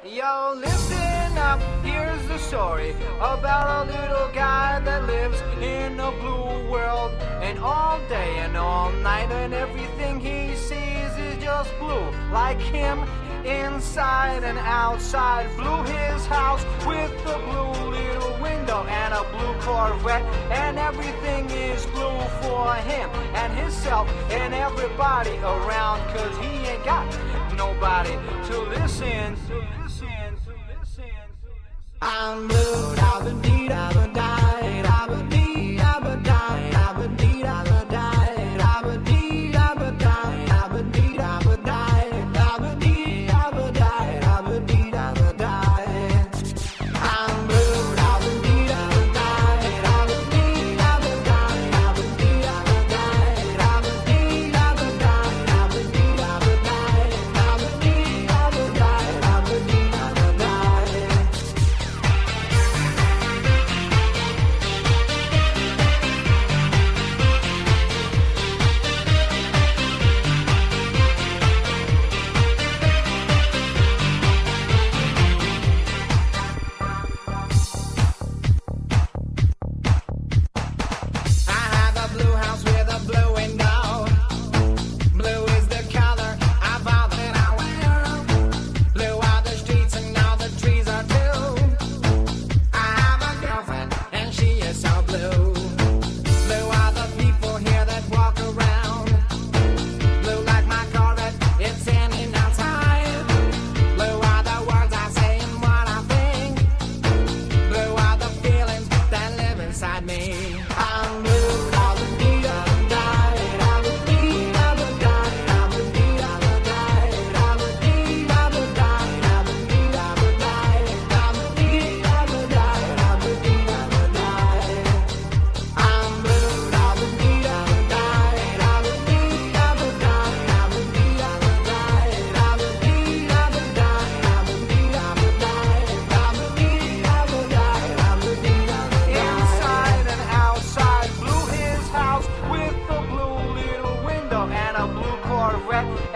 Yo, listen up, here's the story about a little guy that lives in a blue world. And all day and all night and everything he sees is just blue. Like him, inside and outside. Blew his house with a blue little window and a blue Corvette. And everything is blue for him and himself and everybody around. Cause he ain't got nobody to listen. I'm blue, da-ba-dee, da-ba-die, da-ba-dee, da-ba-die, da-ba-dee, da-ba-die, da-ba-dee, da-ba-die, da-ba-dee, da-ba-die, da-ba-dee, da-ba-die, da-ba-dee, da-ba-die. I'm blue, da-ba-dee, da-ba-die, da-ba-dee, da-ba-die, da-ba-dee, da-ba-die, da-ba-dee, da-ba-die, da-ba-dee, da-ba-die, da-ba-dee, da-ba-die, da-ba-dee.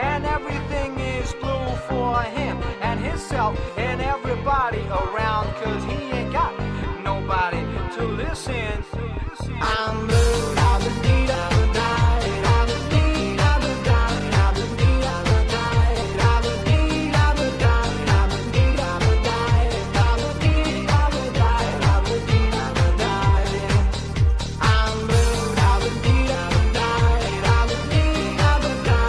And everything is blue for him and himself and everybody around. Cause he ain't got nobody to listen. I'm blue, da-ba-dee, da-ba-die, da-ba-dee, da-ba-die, da-ba-dee, da-ba-die, da-ba-dee, da-ba-die, da-ba-dee, da-ba-die, da-ba-dee, da-ba-die, da-ba-dee, da-ba-die. I'm blue, da-ba-dee, da-ba-die, da-ba-dee, da-ba-die.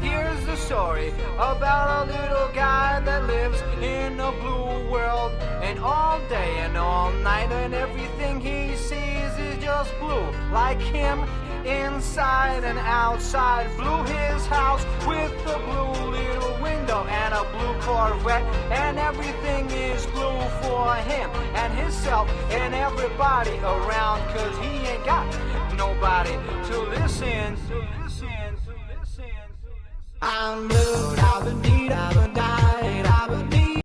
Here's the story about a little guy that lives in a blue world. And all day and all night and everything he sees is just blue. Like him, inside and outside. Blew his house with a blue little window and a blue Corvette. And everything is blue for him and himself and everybody around. Cause he ain't got nobody to listen. I'm blue, da-ba-dee, da-ba-die, da-ba-dee.